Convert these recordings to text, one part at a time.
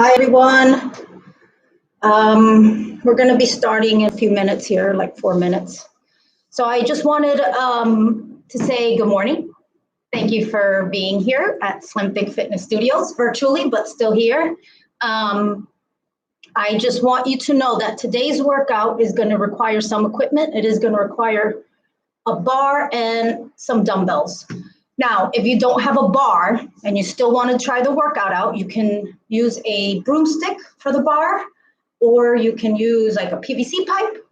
Hi, everyone. We're going to be starting in a few minutes here, like 4 minutes. So I just wanted to say good morning. Thank you for being here at Slim Big Fitness Studios, virtually, but still here. I just want you to know that today's workout is going to require some equipment. It is going to require a bar and some dumbbells. Now, if you don't have a bar and you still want to try the workout out, you can use a broomstick for the bar, or you can use like a PVC pipe.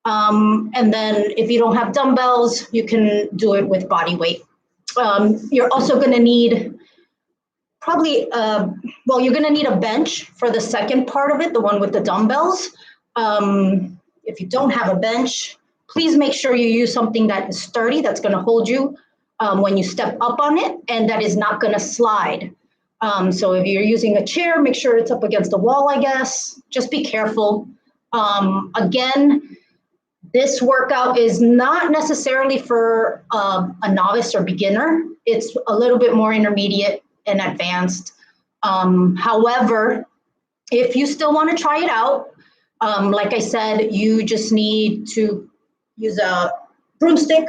And then if you don't have dumbbells, you can do it with body weight. You're also going to need probably, you're going to need a bench for the second part of it, the one with the dumbbells. If you don't have a bench, please make sure you use something that is sturdy, that's going to hold you when you step up on it, and that is not going to slide. So if you're using a chair, make sure it's up against the wall, I guess. Just be careful. Again, this workout is not necessarily for a novice or beginner. It's a little bit more intermediate and advanced. However, if you still want to try it out, like I said, you just need to use a broomstick,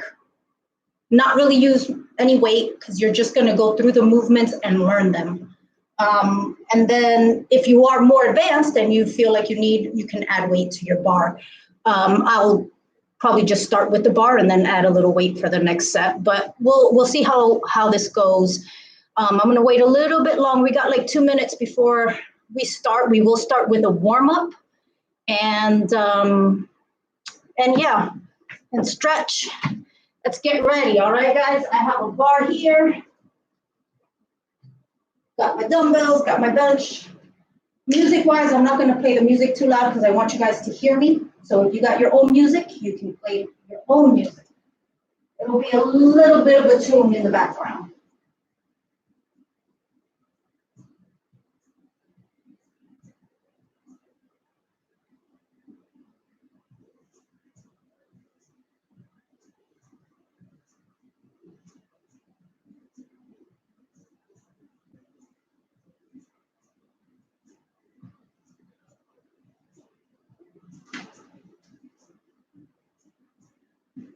not really use any weight, because you're just going to go through the movements and learn them. And then if you are more advanced and you feel like you can add weight to your bar. I'll probably just start with the bar and then add a little weight for the next set, but we'll see how this goes. I'm going to wait a little bit long. We got like 2 minutes before we start. We will start with a warm-up and yeah, and stretch. Let's get ready. All right, guys, I have a bar here. Got my dumbbells, got my bench. Music-wise, I'm not going to play the music too loud because I want you guys to hear me. So if you got your own music, you can play your own music. It'll be a little bit of a tune in the background.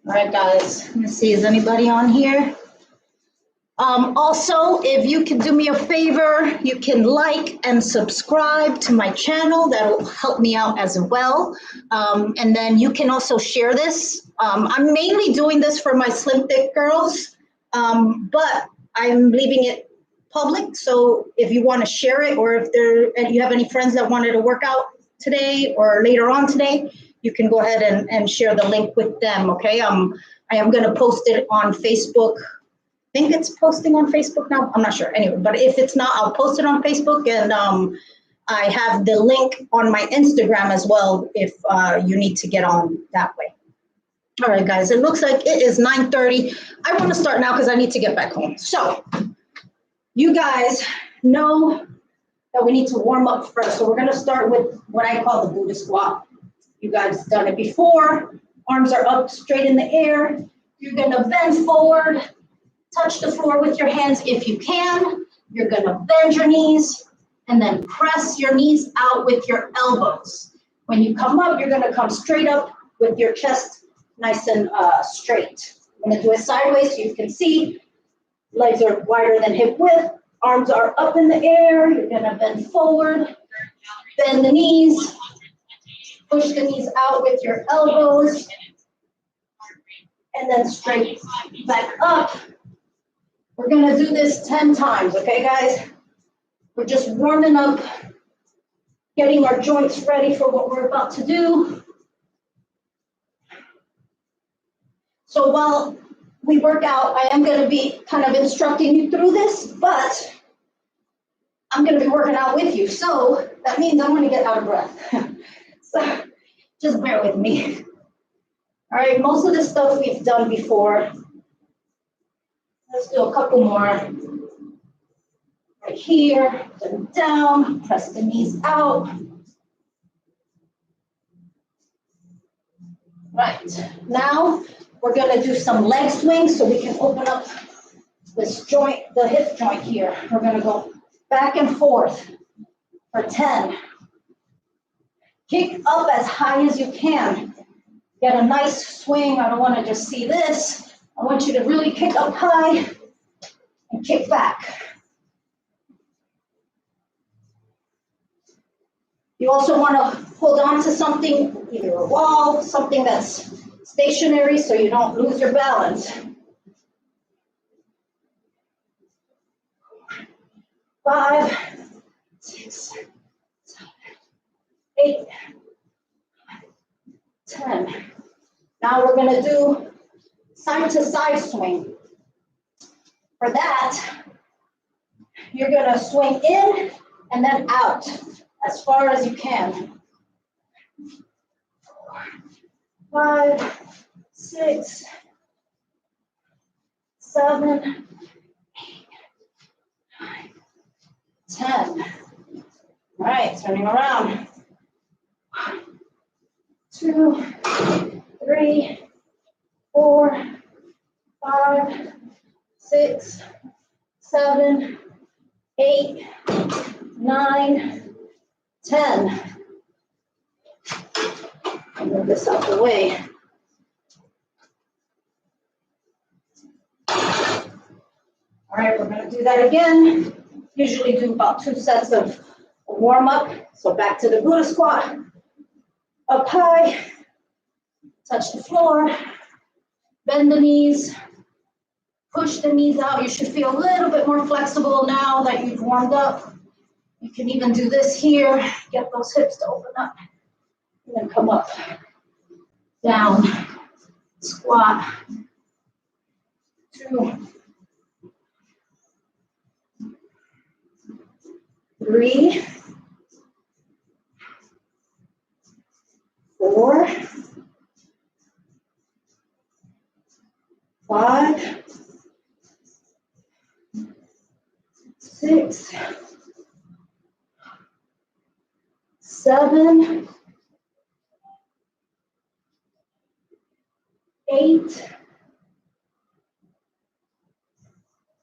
All right, guys, let me see, is anybody on here? Also, if you can do me a favor, you can like and subscribe to my channel. That'll help me out as well. And then you can also share this. I'm mainly doing this for my slim thick girls, but I'm leaving it public. So if you want to share it, or if you have any friends that wanted to work out today or later on today, you can go ahead and share the link with them, okay? I am going to post it on Facebook. I think it's posting on Facebook now. I'm not sure. Anyway, but if it's not, I'll post it on Facebook, and I have the link on my Instagram as well if you need to get on that way. All right, guys, it looks like it is 9:30. I want to start now because I need to get back home. So you guys know that we need to warm up first. So we're going to start with what I call the Buddha squat. You guys done it before. Arms are up straight in the air. You're going to bend forward, touch the floor with your hands if you can. You're going to bend your knees and then press your knees out with your elbows. When you come up, you're going to come straight up with your chest nice and straight. I'm going to do it sideways so you can see. Legs are wider than hip width. Arms are up in the air. You're going to bend forward, bend the knees. Push the knees out with your elbows, and then straight back up. We're going to do this 10 times, okay, guys? We're just warming up, getting our joints ready for what we're about to do. So while we work out, I am going to be kind of instructing you through this, but I'm going to be working out with you. So that means I'm going to get out of breath. So just bear with me. All right, most of this stuff we've done before. Let's do a couple more. Right here, then down, press the knees out. Right, now we're gonna do some leg swings so we can open up this joint, the hip joint here. We're gonna go back and forth for 10. Kick up as high as you can. Get a nice swing. I don't want to just see this. I want you to really kick up high and kick back. You also want to hold on to something, either a wall, something that's stationary so you don't lose your balance. 5, 6, 7, 8, 10. Now we're going to do side to side swing. For that, you're going to swing in and then out as far as you can. 4, 5, 6, 7, 8, 9, 10. All right, turning around. 1, 2, 3, 4, 5, 6, 7, 8, 9, 10. I'll move this out the way. All right, we're going to do that again. Usually do about 2 sets of warm up. So back to the Buddha squat. Up high, touch the floor, bend the knees, push the knees out. You should feel a little bit more flexible now that you've warmed up. You can even do this here, get those hips to open up, and then come up, down, squat, 2, 3, 4, 5, 6, 7, 8,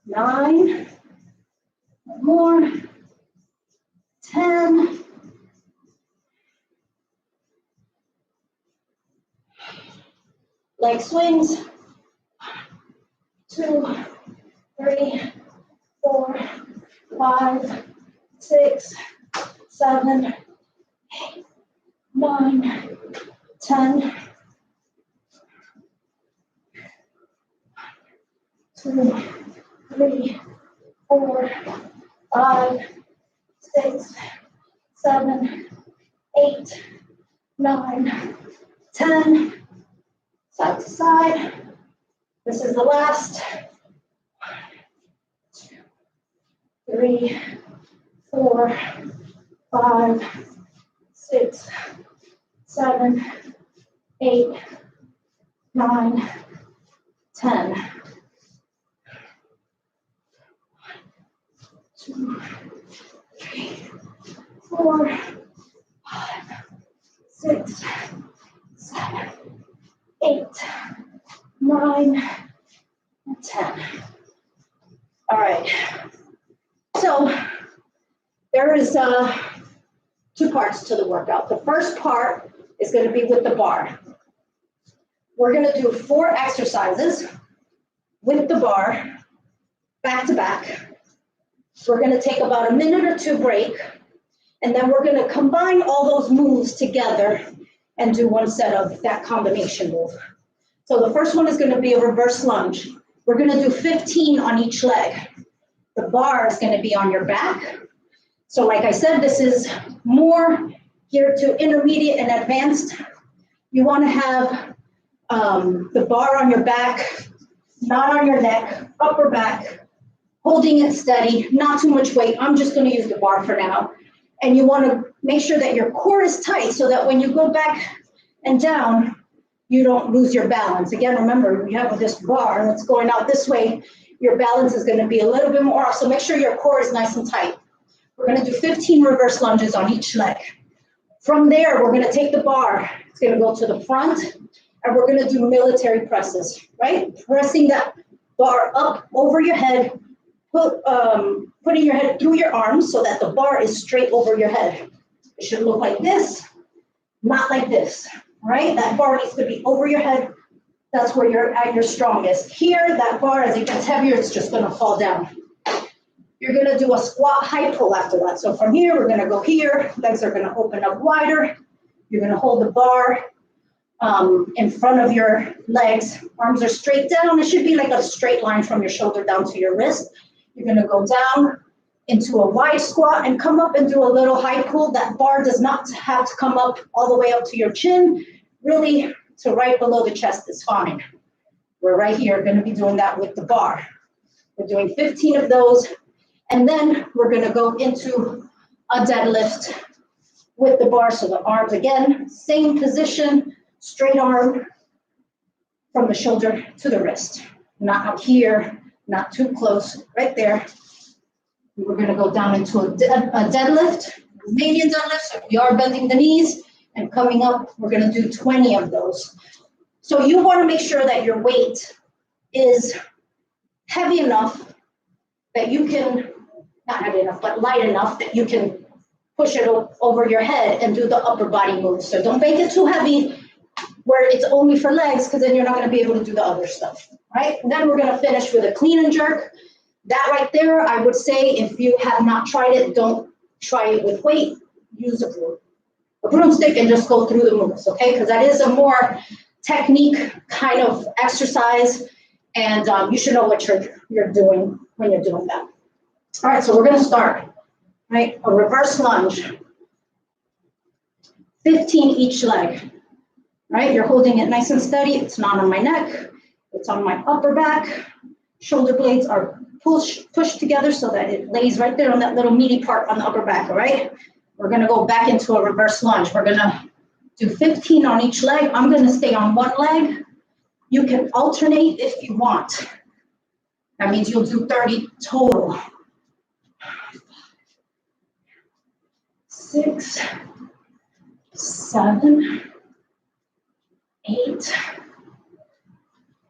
9, more, 10, leg swings, 2, 3, 4, 5, 6, 7, 8, 9, 10. 2, 3, 4, 5, 6, 7, 8, 9, 10. Side to side. This is the last. 1, 2, 3, 4, 5, 6, 7, 8, 9, 10. 2, 3, 4, 5, 6, 7, 8, 9, and 10. All right. So there is 2 parts to the workout. The first part is going to be with the bar. We're going to do 4 exercises with the bar, back to back. We're going to take about a minute or 2 break, and then we're going to combine all those moves together and do 1 set of that combination move. So the first one is going to be a reverse lunge. We're going to do 15 on each leg. The bar is going to be on your back. So like I said, this is more geared to intermediate and advanced. You want to have the bar on your back, not on your neck, upper back, holding it steady, not too much weight. I'm just going to use the bar for now. And you want to make sure that your core is tight so that when you go back and down, you don't lose your balance. Again, remember, you have this bar that's going out this way, your balance is going to be a little bit more off. So make sure your core is nice and tight. We're going to do 15 reverse lunges on each leg. From there, we're going to take the bar. It's going to go to the front, and we're going to do military presses, right? Pressing bar up over your head, putting your head through your arms so that the bar is straight over your head. It should look like this, not like this, right? That bar needs to be over your head. That's where you're at your strongest. Here, that bar, as it gets heavier, it's just gonna fall down. You're gonna do a squat high pull after that. So from here, we're gonna go here. Legs are gonna open up wider. You're gonna hold the bar in front of your legs. Arms are straight down. It should be like a straight line from your shoulder down to your wrist. You're gonna go down into a wide squat and come up and do a little high pull. That bar does not have to come up all the way up to your chin. Really, to right below the chest is fine. We're right here gonna be doing that with the bar. We're doing 15 of those. And then we're gonna go into a deadlift with the bar. So the arms, again, same position, straight arm from the shoulder to the wrist. Not up here, not too close, right there. We're gonna go down into a deadlift, Romanian deadlift. So we are bending the knees and coming up, we're gonna do 20 of those. So you wanna make sure that your weight is heavy enough that you can, not heavy enough, but light enough that you can push it over your head and do the upper body moves. So don't make it too heavy where it's only for legs, because then you're not gonna be able to do the other stuff, right? And then we're gonna finish with a clean and jerk. That right there, I would say, if you have not tried it, don't try it with weight, use a broomstick and just go through the moves, okay? Because that is a more technique kind of exercise, and you should know what you're doing when you're doing that. All right, so we're gonna start, right? A reverse lunge, 15 each leg, right? You're holding it nice and steady. It's not on my neck, it's on my upper back. Shoulder blades are pushed together so that it lays right there on that little meaty part on the upper back, all right? We're gonna go back into a reverse lunge. We're gonna do 15 on each leg. I'm gonna stay on one leg. You can alternate if you want. That means you'll do 30 total. 6, 7, 8,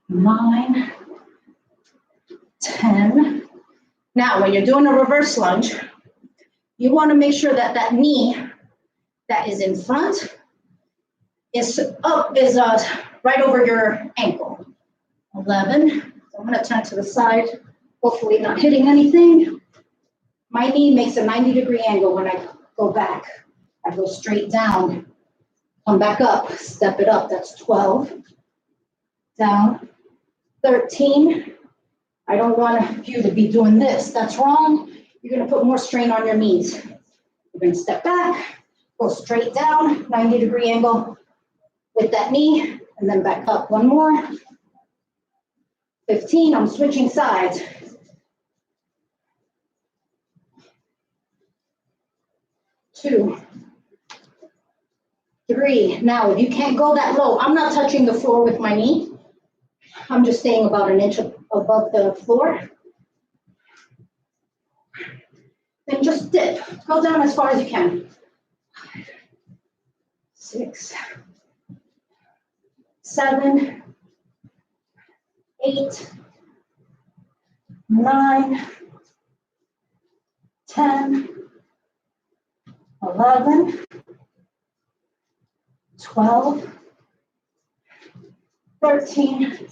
9, 10. Now, when you're doing a reverse lunge, you want to make sure that that knee that is in front is right over your ankle. 11. I'm going to turn to the side, hopefully not hitting anything. My knee makes a 90-degree angle when I go back. I go straight down, come back up, step it up. That's 12. Down. 13. I don't want you to be doing this. That's wrong. You're going to put more strain on your knees. You're going to step back, go straight down, 90-degree angle with that knee, and then back up. One more. 15, I'm switching sides. 2, 3. Now, if you can't go that low, I'm not touching the floor with my knee. I'm just staying about an inch above the floor. Then just dip. Go down as far as you can. 6, 7, 8, 9, 10, 11, 12, 13,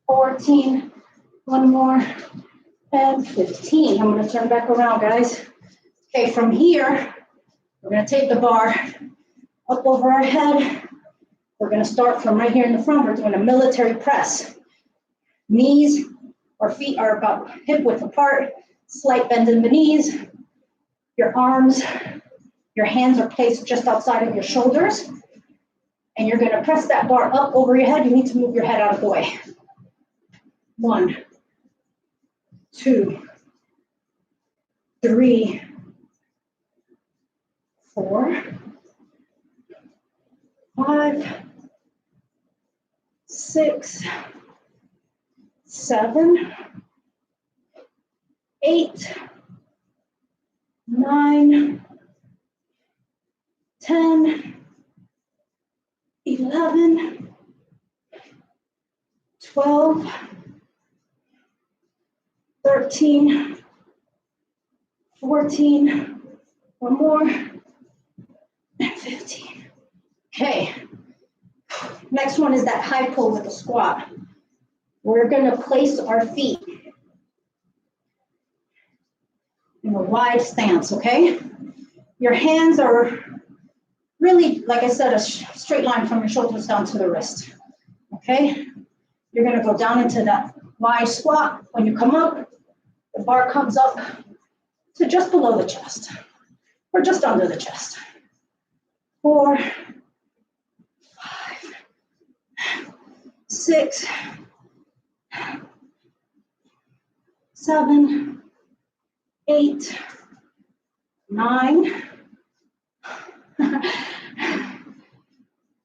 14, one more, and 15. I'm going to turn back around, guys. Okay, from here, we're going to take the bar up over our head. We're going to start from right here in the front. We're doing a military press. Knees or feet are about hip width apart, slight bend in the knees. Your arms, your hands are placed just outside of your shoulders. And you're going to press that bar up over your head. You need to move your head out of the way. 1, 2, 3, 4, 5, 6, 7, 8, 9, 10, 11, 12, 13, 14, one more, and 15. Okay, next one is that high pull with the squat. We're gonna place our feet in a wide stance, okay? Your hands are really, like I said, a straight line from your shoulders down to the wrist, okay? You're gonna go down into that wide squat. When you come up, the bar comes up to just below the chest, or just under the chest. 4, 5, 6, 7, 8, 9,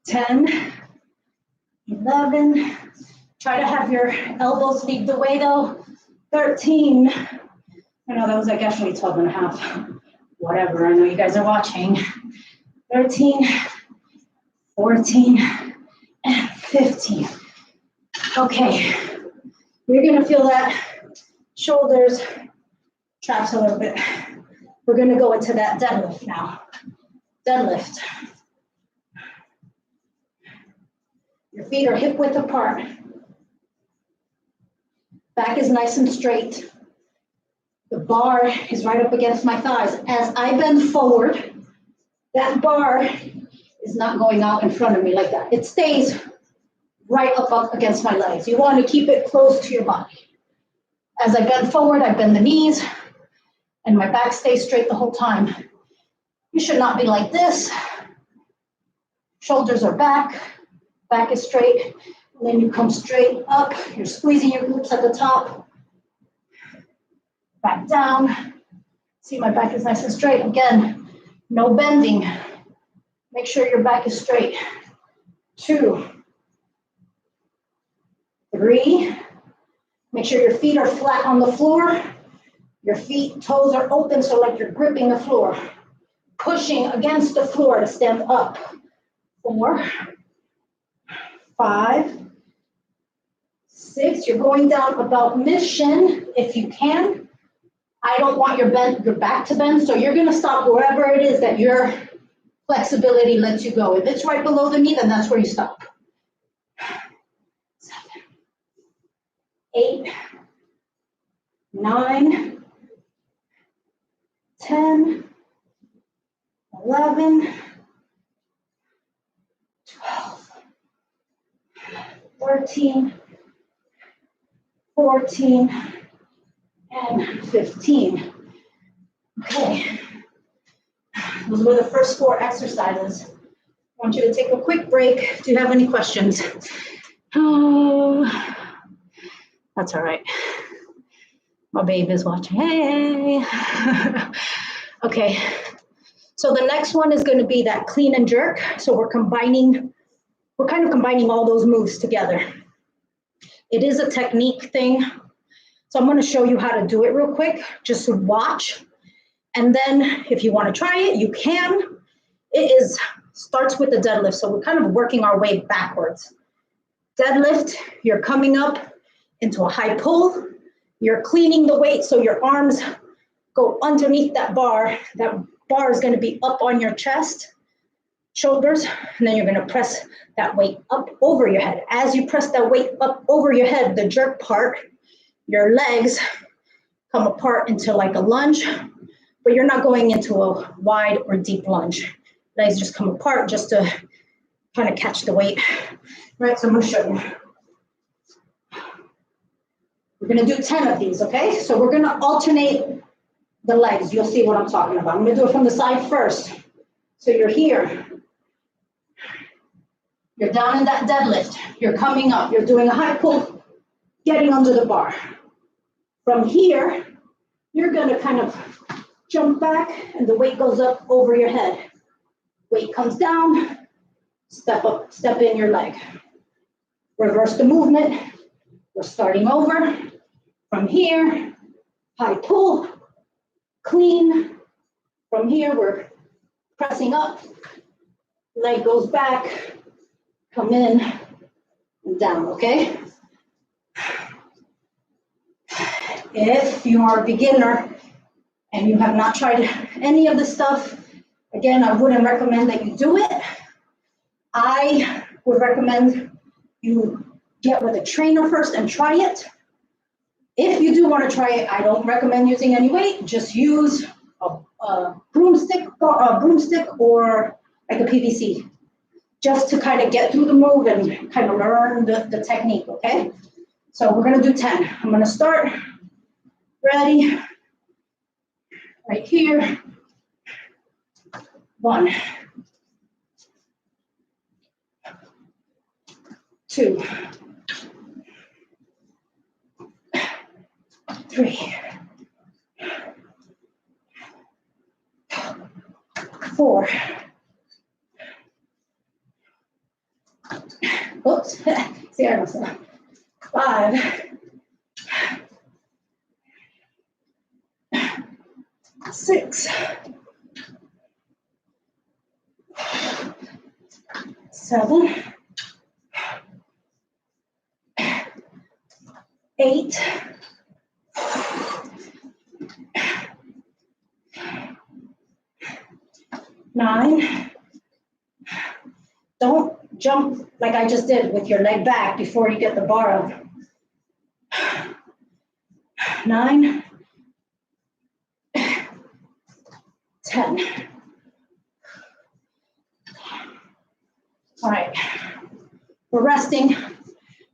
10, 11. Try to have your elbows lead the way though. 13. I know that was like actually 12 and a half. Whatever, I know you guys are watching. 13, 14, and 15. Okay, you're gonna feel that shoulders traps a little bit. We're gonna go into that deadlift now. Deadlift. Your feet are hip width apart. Back is nice and straight. The bar is right up against my thighs. As I bend forward, that bar is not going out in front of me like that. It stays right up against my legs. You want to keep it close to your body. As I bend forward, I bend the knees, and my back stays straight the whole time. You should not be like this. Shoulders are back, back is straight, and then you come straight up. You're squeezing your glutes at the top. Back down. See, my back is nice and straight. Again, no bending. Make sure your back is straight. 2, 3. Make sure your feet are flat on the floor. Your feet, toes are open, so like you're gripping the floor. Pushing against the floor to stand up. 4, 5, 6. You're going down about mid-shin if you can. I don't want your back to bend, so you're gonna stop wherever it is that your flexibility lets you go. If it's right below the knee, then that's where you stop. 7, 8, 9, 10, 11, 12, 13, 14, and 15. Okay, those were the first 4 exercises. I want you to take a quick break. Do you have any questions? Oh, that's all right. My babe is watching. Hey. Okay, so the next one is going to be that clean and jerk. So we're kind of combining all those moves together. It is a technique thing. So I'm going to show you how to do it real quick. Just watch. And then if you want to try it, you can. It starts with the deadlift. So we're kind of working our way backwards. Deadlift, you're coming up into a high pull. You're cleaning the weight so your arms go underneath that bar. That bar is going to be up on your chest, shoulders, and then you're going to press that weight up over your head. As you press that weight up over your head, the jerk part, your legs come apart into like a lunge, but you're not going into a wide or deep lunge. Legs just come apart just to kind of catch the weight. Right, so I'm going to show you. We're going to do 10 of these, okay? So we're going to alternate the legs. You'll see what I'm talking about. I'm going to do it from the side first. So you're here. You're down in that deadlift. You're coming up. You're doing a high pull, getting under the bar. From here, you're going to kind of jump back, and the weight goes up over your head. Weight comes down, step up, step in your leg. Reverse the movement. We're starting over. From here, high pull, clean. From here, we're pressing up. Leg goes back, come in, and down, okay? If you are a beginner and you have not tried any of this stuff, again, I wouldn't recommend that you do it. I would recommend you get with a trainer first and try it. If you do want to try it, I don't recommend using any weight. Just use a broomstick or like a PVC, just to kind of get through the move and kind of learn the technique, okay? So we're gonna do 10. I'm gonna start, ready, right here. 1, 2, 3, 4. Oops, see, I messed up. 5, 6, 7, 8, 9. Don't jump like I just did with your leg back before you get the bar up. 9, 10. All right, we're resting.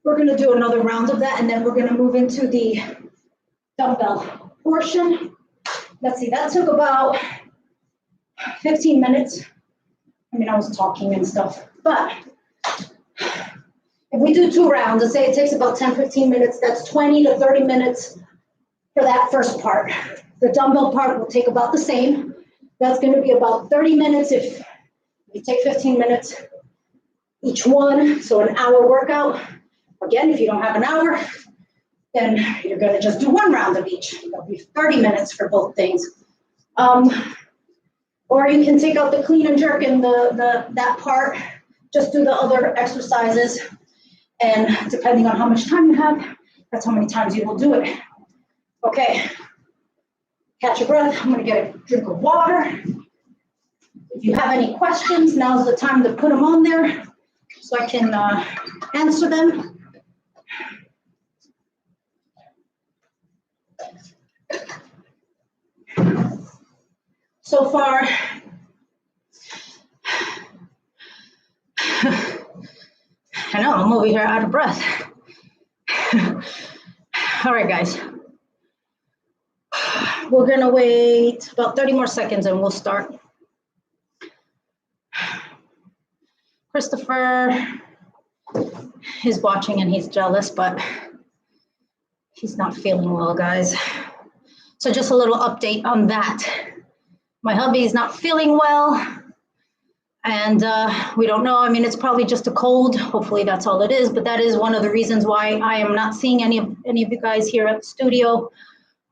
We're gonna do another round of that, and then we're gonna move into the dumbbell portion. Let's see, that took about 15 minutes. I mean, I was talking and stuff, but if we do 2 rounds, let's say it takes about 10, 15 minutes, that's 20 to 30 minutes for that first part. The dumbbell part will take about the same. That's gonna be about 30 minutes if you take 15 minutes each one, so an hour workout. Again, if you don't have an hour, then you're gonna just do 1 round of each. That'll be 30 minutes for both things. Or you can take out the clean and jerk and that part, just do the other exercises. And depending on how much time you have, that's how many times you will do it. Okay, catch your breath. I'm gonna get a drink of water. If you have any questions, now's the time to put them on there so I can answer them. So far, I know, I'm over here out of breath. All right, guys. We're gonna wait about 30 more seconds and we'll start. Christopher is watching and he's jealous, but he's not feeling well, guys. So just a little update on that. My hubby is not feeling well, and we don't know. I mean, it's probably just a cold. Hopefully that's all it is, but that is one of the reasons why I am not seeing any of you guys here at the studio.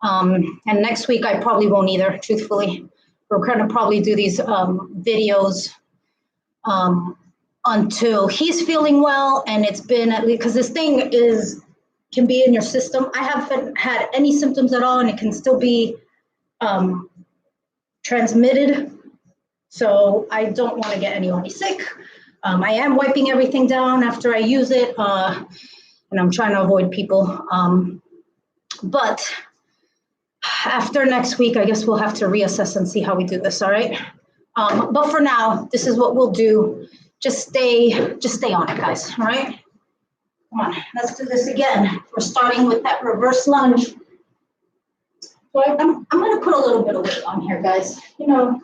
And next week I probably won't either, truthfully. We're gonna probably do these videos until he's feeling well, and it's been at least, because this thing can be in your system. I haven't had any symptoms at all, and it can still be transmitted. So I don't want to get anybody sick. I am wiping everything down after I use it, and I'm trying to avoid people. But after next week, I guess we'll have to reassess and see how we do this, all right? But for now, this is what we'll do. Just stay on it, guys, all right? Come on, let's do this again. We're starting with that reverse lunge. So I'm gonna put a little bit of weight on here, guys. You know,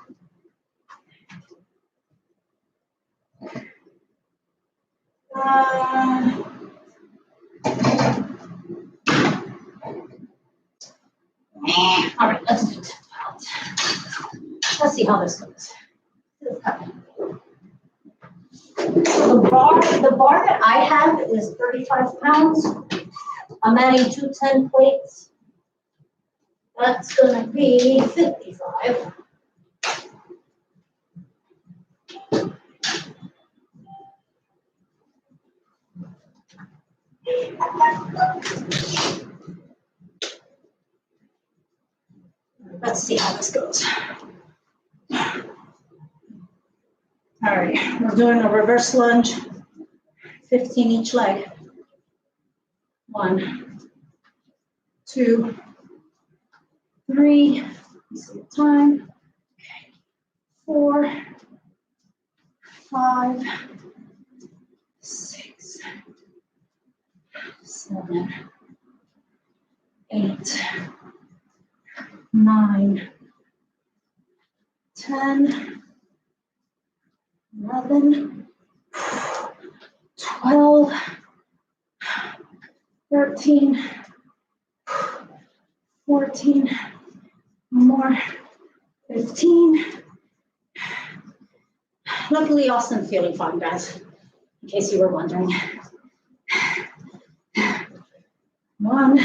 all right, let's do it. Let's see how this goes. The bar that I have is 35 pounds. I'm adding 2 10 plates. That's gonna be 55. Let's see how this goes. All right, we're doing a reverse lunge, 15 each leg. 1, 2, 3, let's see the time. 4, 5, 6, 7, 8, 9, 10, 11, 12, 13, 14, more, 15. Luckily, Austin's feeling fine, guys, in case you were wondering. 1,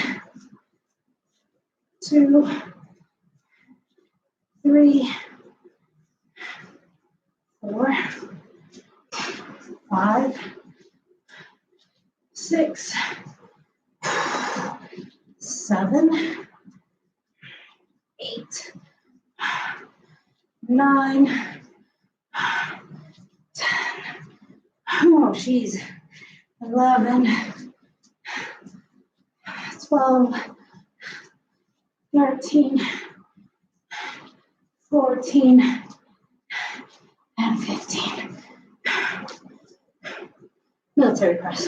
2, 3, 4, 5, 6, 7, 8, 9, 10. Oh, geez. 11, 12, 13, 14, and 15. Military press.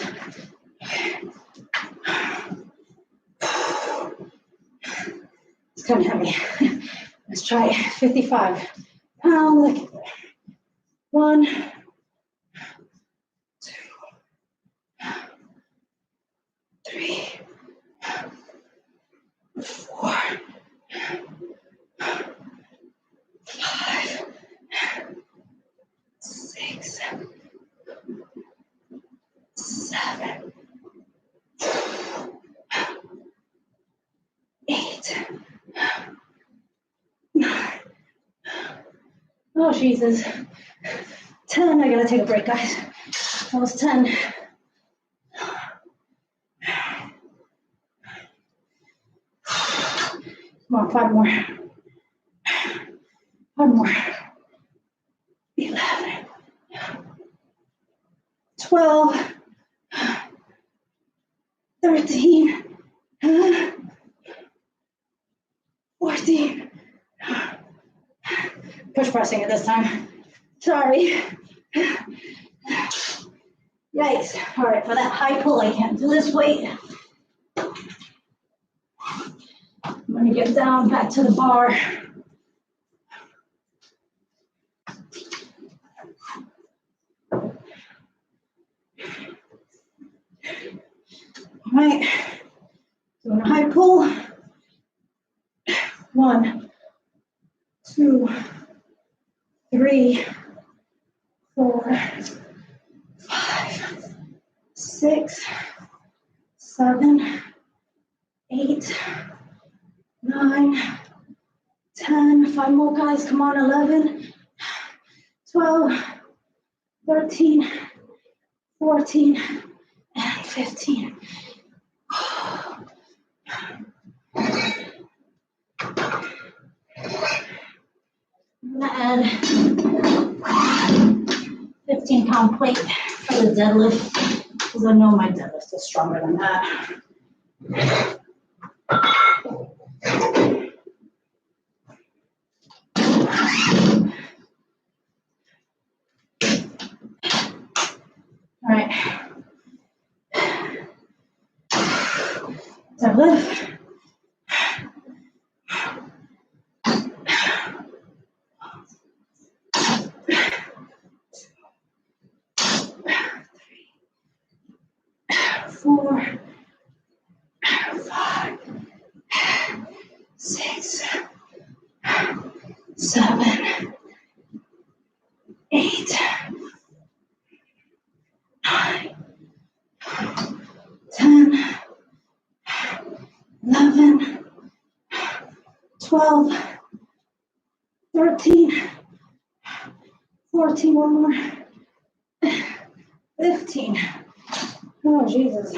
It's kind of heavy. Let's try it. 55 pound leg. 1, 2, 3, 4, 5, 6, 7, 8, 9. Oh, Jesus. 10. I gotta take a break, guys. That was 10. Come on, 5 more. 5 more. 11, 12, 13, 14. Push pressing it this time. Sorry. Yikes. All right, for that high pull, I can't do this weight. I'm gonna get down back to the bar. All right, doing a high pull. 1, 2, 3, 4, 5, 6, 7, 8, 9, 10. 5 more, guys. Come on. 11, 12, 13, 14, and 15. I'm gonna add 15-pound plate for the deadlift, because I know my deadlift is stronger than that. All right. Deadlift. Four, 5, 6, 7, 8, 9, 10, 11, 12, 13, 14, one more, 15. Oh, Jesus.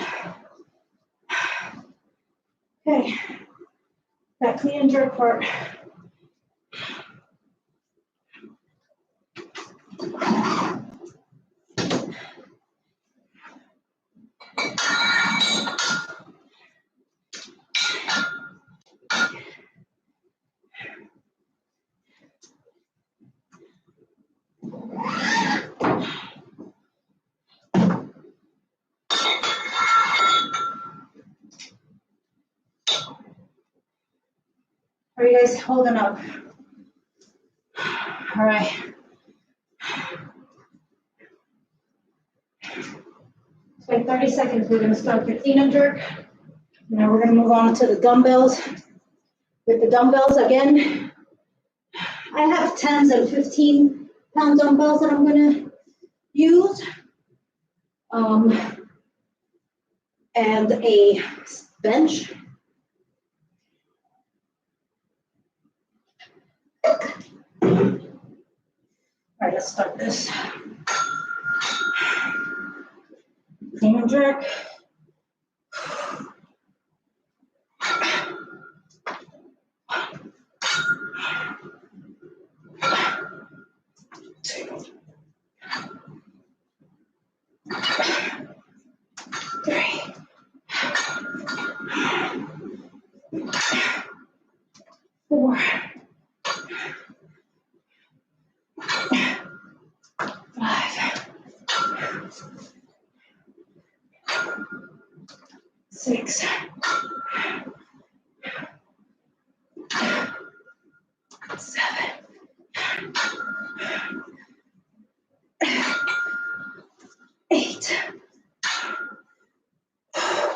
Okay, that clean and jerk part. Are you guys holding up? All right. So in 30 seconds, we're gonna start the clean and jerk. Now we're gonna move on to the dumbbells. With the dumbbells, again, I have 10s and 15-pound dumbbells that I'm gonna use. And a bench. All right, let's start this. Clean and jerk. Four, 5, 6, 7, 8.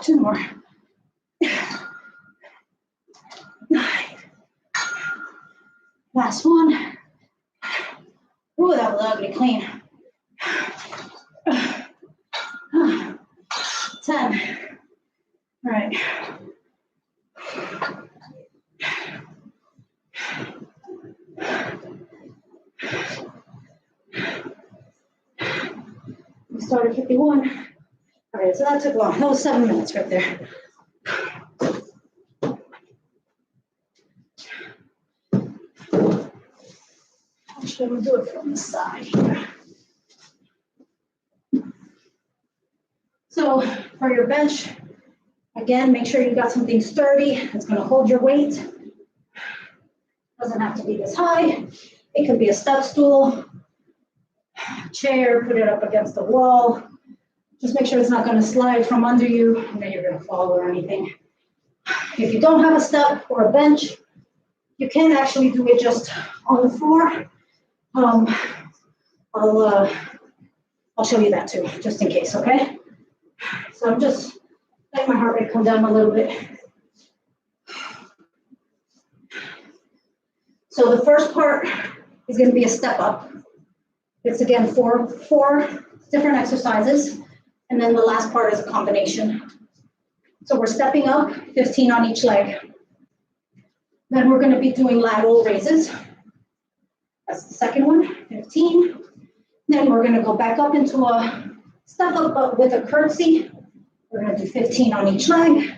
2 more. 9. Last one. Ooh, that was ugly clean. 10. All right. We started 51. All right, so that took long. That was 7 minutes right there. Actually, I'm gonna do it from the side here. So for your bench, again, make sure you got something sturdy that's gonna hold your weight. Doesn't have to be this high. It could be a step stool, chair, put it up against the wall. Just make sure it's not gonna slide from under you and then you're gonna fall or anything. If you don't have a step or a bench, you can actually do it just on the floor. I'll show you that too, just in case, okay? So I'm just letting my heart rate come down a little bit. So the first part is going to be a step up. It's again four different exercises, and then the last part is a combination. So we're stepping up, 15 on each leg. Then we're going to be doing lateral raises. That's the second one, 15. Then we're going to go back up into a step up, but with a curtsy. We're going to do 15 on each leg.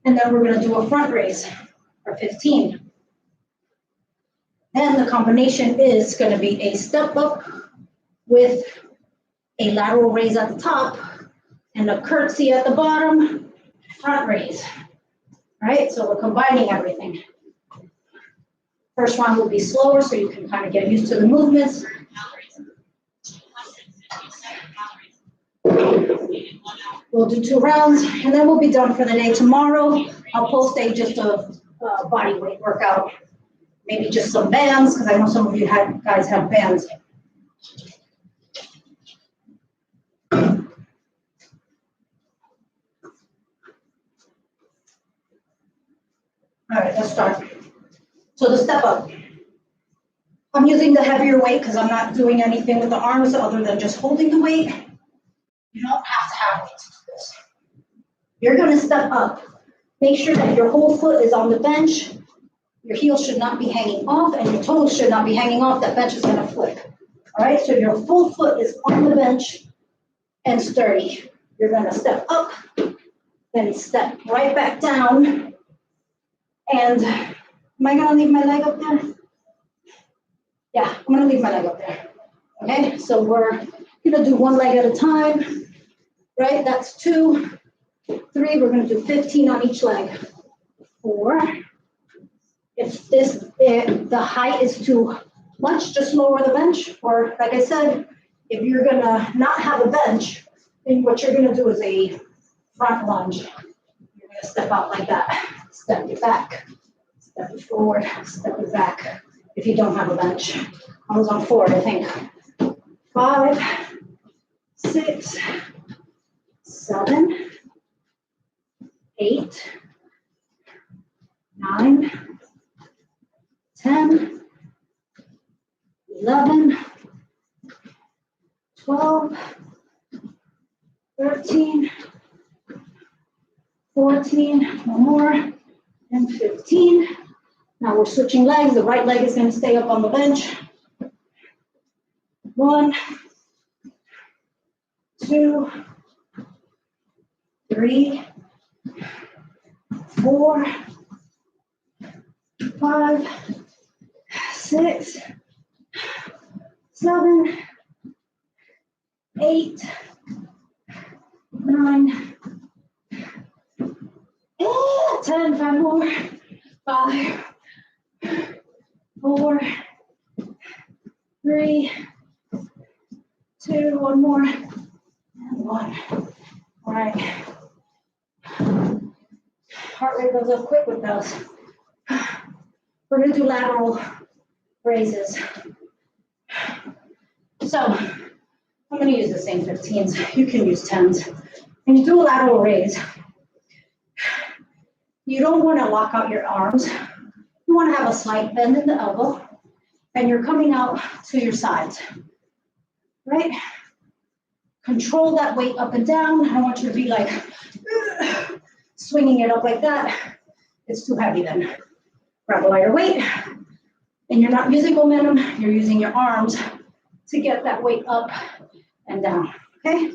And then we're going to do a front raise for 15. Then the combination is going to be a step up with a lateral raise at the top and a curtsy at the bottom, front raise. All right, so we're combining everything. First one will be slower so you can kind of get used to the movements. We'll do 2 rounds and then we'll be done for the day. Tomorrow, I'll post just a body weight workout. Maybe just some bands, because I know some of you guys have bands. All right, let's start. So the step up. I'm using the heavier weight because I'm not doing anything with the arms other than just holding the weight. You don't have to have weight to do this. You're going to step up. Make sure that your whole foot is on the bench. Your heels should not be hanging off and your toes should not be hanging off. That bench is going to flip. All right, so your full foot is on the bench and sturdy. You're going to step up, then step right back down. And am I going to leave my leg up there? Yeah, I'm going to leave my leg up there. Okay, so we're going to do 1 leg at a time. Right, that's 2, 3. We're going to do 15 on each leg. 4. If the height is too much, just lower the bench. Or like I said, if you're gonna not have a bench, then what you're gonna do is a front lunge. You're gonna step out like that. Step it back. Step it forward, step it back if you don't have a bench. I was on 4, I think. 5, 6, 7, 8, 9, 10, 11, 12, 13, 14, one more, and 15. Now we're switching legs. The right leg is going to stay up on the bench. 1, 2, 3, 4, 5, 6, 7, 8, 9, 10, 5 more, 5, 4, 3, 2, one more, and 1. All right. Heart rate goes up quick with those. We're going to do lateral raises. So I'm going to use the same 15s. You can use 10s. When you do a lateral raise, you don't want to lock out your arms. You want to have a slight bend in the elbow, and you're coming out to your sides, right? Control that weight up and down. I don't want you to be like swinging it up like that. It's too heavy then. Grab a lighter weight, and you're not using momentum, you're using your arms to get that weight up and down, okay?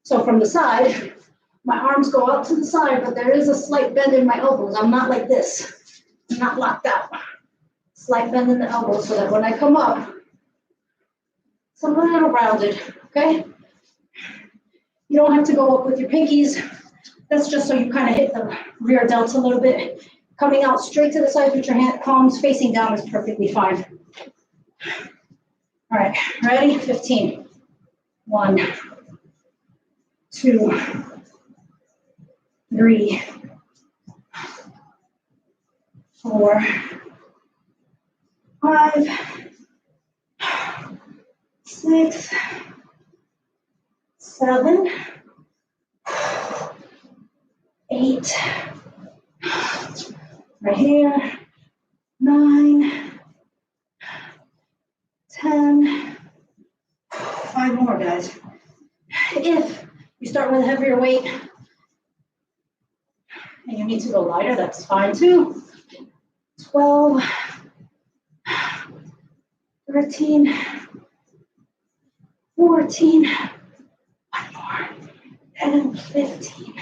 So from the side, my arms go out to the side, but there is a slight bend in my elbows. I'm not like this. I'm not locked out. Slight bend in the elbows so that when I come up, it's a little rounded, okay? You don't have to go up with your pinkies. That's just so you kind of hit the rear delts a little bit. Coming out straight to the side with your palms facing down is perfectly fine. All right, ready? 15. 1, 2, 3, 4, 5, 6, 7, 8, right here, 9, 10, 5 more, guys. If you start with a heavier weight and you need to go lighter, that's fine too. 12, 13, 14, 1 more, and 15.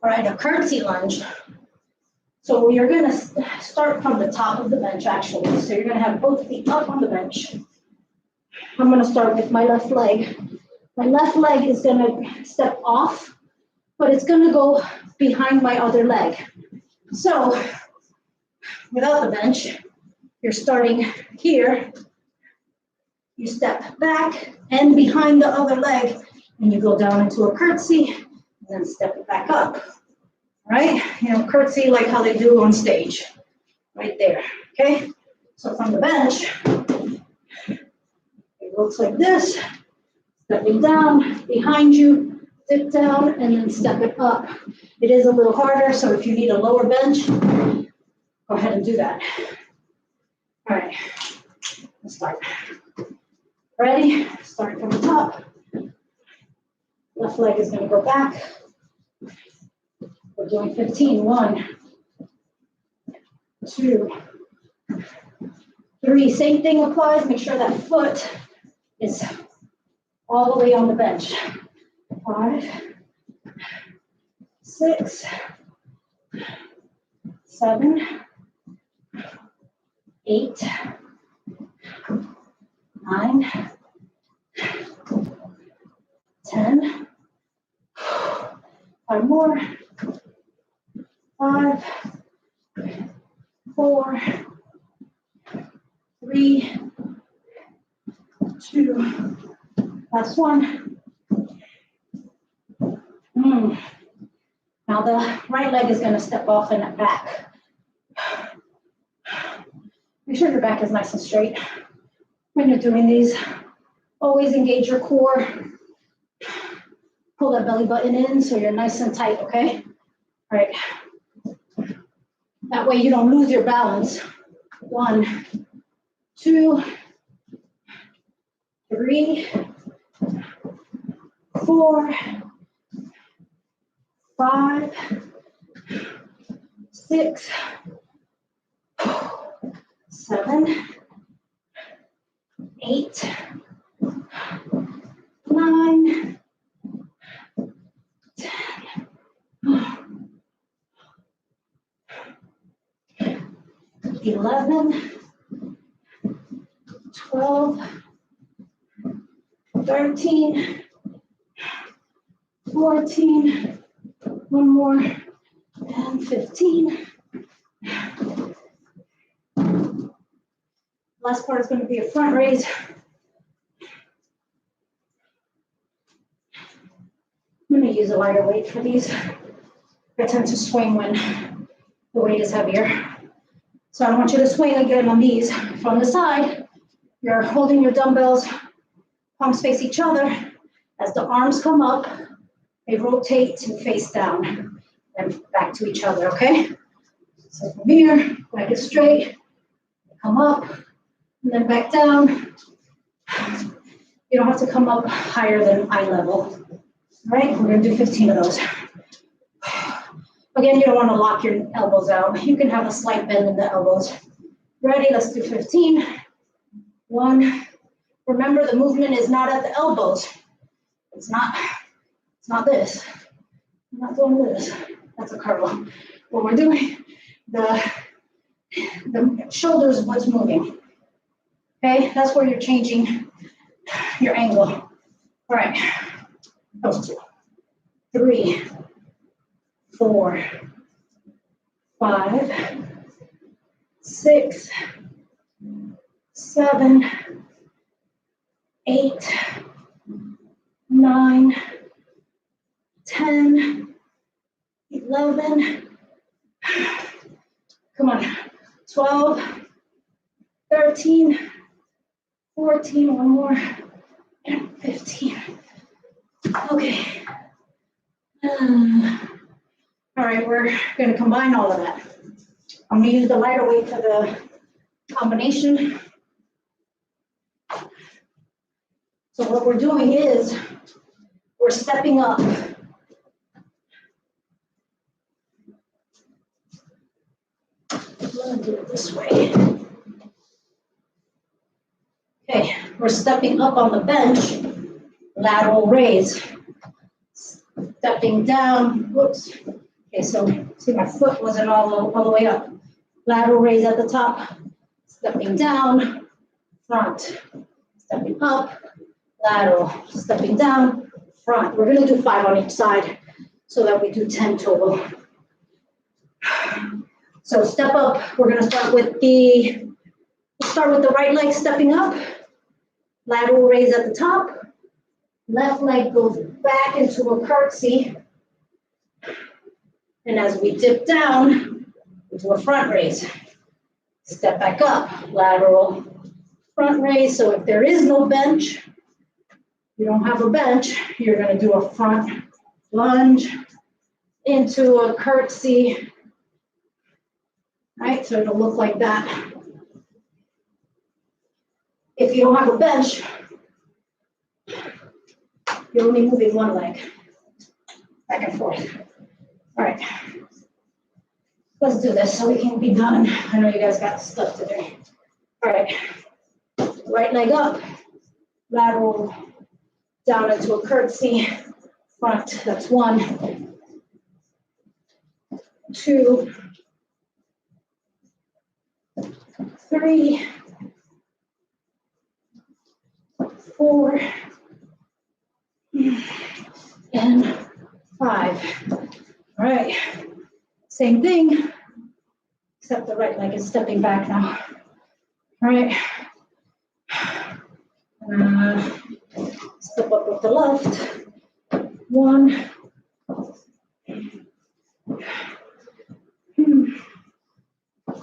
All right, a curtsy lunge. So you're gonna start from the top of the bench actually. So you're gonna have both feet up on the bench. I'm gonna start with my left leg. My left leg is gonna step off, but it's gonna go behind my other leg. So without the bench, you're starting here. You step back and behind the other leg, and you go down into a curtsy, and then step it back up. Right? You know, curtsy like how they do on stage. Right there, okay? So from the bench, it looks like this. Stepping down, behind you, dip down, and then step it up. It is a little harder, so if you need a lower bench, go ahead and do that. All right, let's start. Ready? Start from the top. Left leg is gonna go back. We're doing 15. 1, 2, 3. Same thing applies. Make sure that foot is all the way on the bench. 5, 6, 7, 8, 9, 10. 5 more. 5, 4, 3, 2, last one, Now the right leg is gonna step off in the back. Make sure your back is nice and straight when you're doing these. Always engage your core. Pull that belly button in so you're nice and tight, okay? All right. That way you don't lose your balance. 1, 2, 3, 4, 5, 6, 7, 8, 9, 10, 11, 12, 13, 14, one more, and 15. Last part is going to be a front raise. I'm going to use a lighter weight for these. I tend to swing when the weight is heavier. So I want you to swing again on these. From the side, you're holding your dumbbells, palms face each other. As the arms come up, they rotate to face down and back to each other, okay? So from here, leg is straight, come up, and then back down. You don't have to come up higher than eye level. All right, we're gonna do 15 of those. Again, you don't wanna lock your elbows out. You can have a slight bend in the elbows. Ready, let's do 15. 1. Remember, the movement is not at the elbows. It's not this. I'm not doing this. That's a curl. What we're doing, the shoulders is what's moving. Okay, that's where you're changing your angle. All right, those 2, 3, 4, 5, 6, 7, 8, 9, 10, 11, come on, 12, 13, 14, one more, and 15. Okay. All right, we're going to combine all of that. I'm going to use the lighter weight for the combination. So what we're doing is we're stepping up. I'm going to do it this way. Okay, we're stepping up on the bench, lateral raise. Stepping down, whoops. Okay, so see my foot wasn't all the way up. Lateral raise at the top, stepping down, front, stepping up, lateral, stepping down, front. We're gonna do 5 on each side so that we do 10 total. So step up, we're gonna start with the right leg stepping up, lateral raise at the top, left leg goes back into a curtsy. And as we dip down, we do a front raise. Step back up, lateral front raise. So if there is no bench, you don't have a bench, you're gonna do a front lunge into a curtsy, right? So it'll look like that. If you don't have a bench, you're only moving one leg, back and forth. All right, let's do this so we can be done. I know you guys got stuff to do. All right, right leg up, lateral down into a curtsy, front, that's 1, 2, 3, 4, and 5. All right, same thing, except the right leg is stepping back now. All right, step up with the left. 1,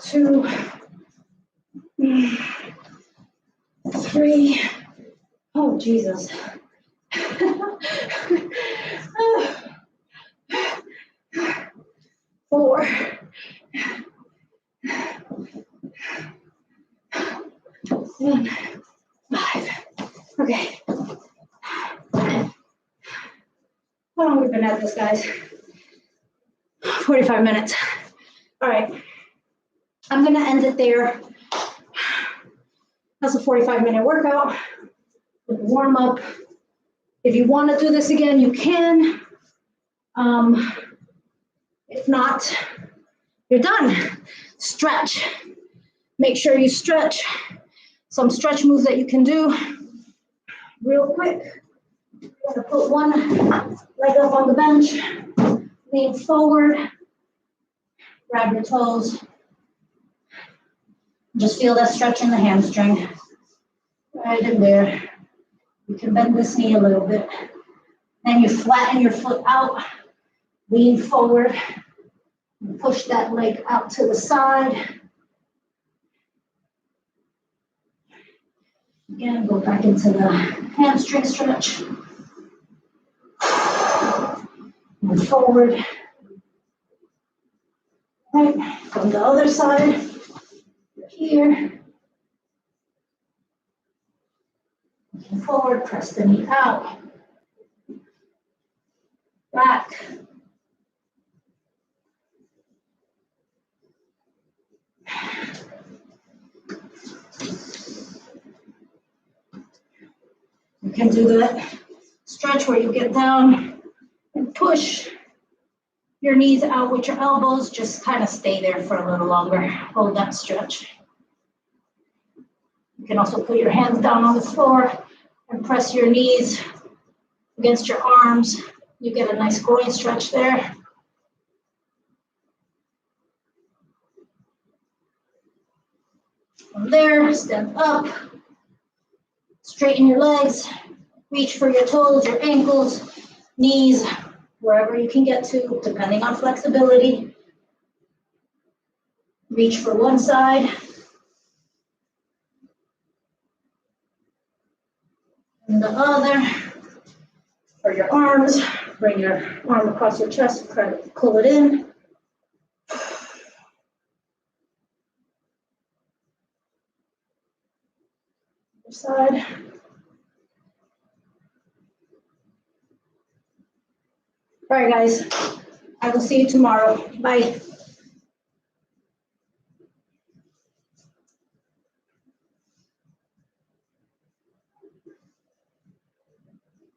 2, 3. Oh, Jesus. 4. 1, 5. Okay. How long have we been at this, guys? 45 minutes. All right. I'm going to end it there. That's a 45-minute workout with a warm up. If you want to do this again, you can. If not, you're done. Stretch. Make sure you stretch. Some stretch moves that you can do real quick. You're going to put one leg up on the bench, lean forward, grab your toes. Just feel that stretch in the hamstring. Right in there. You can bend this knee a little bit. Then you flatten your foot out, lean forward, and push that leg out to the side. Again, go back into the hamstring stretch. Move forward. Right, from the other side, here. Looking forward, press the knee out. Back. You can do that stretch where you get down and push your knees out with your elbows. Just kind of stay there for a little longer. Hold that stretch. You can also put your hands down on the floor and press your knees against your arms. You get a nice groin stretch there. From there, stand up, straighten your legs, reach for your toes, your ankles, knees, wherever you can get to, depending on flexibility. Reach for one side. And the other. For your arms, bring your arm across your chest, pull it in. Other side. All right, guys. I will see you tomorrow. Bye.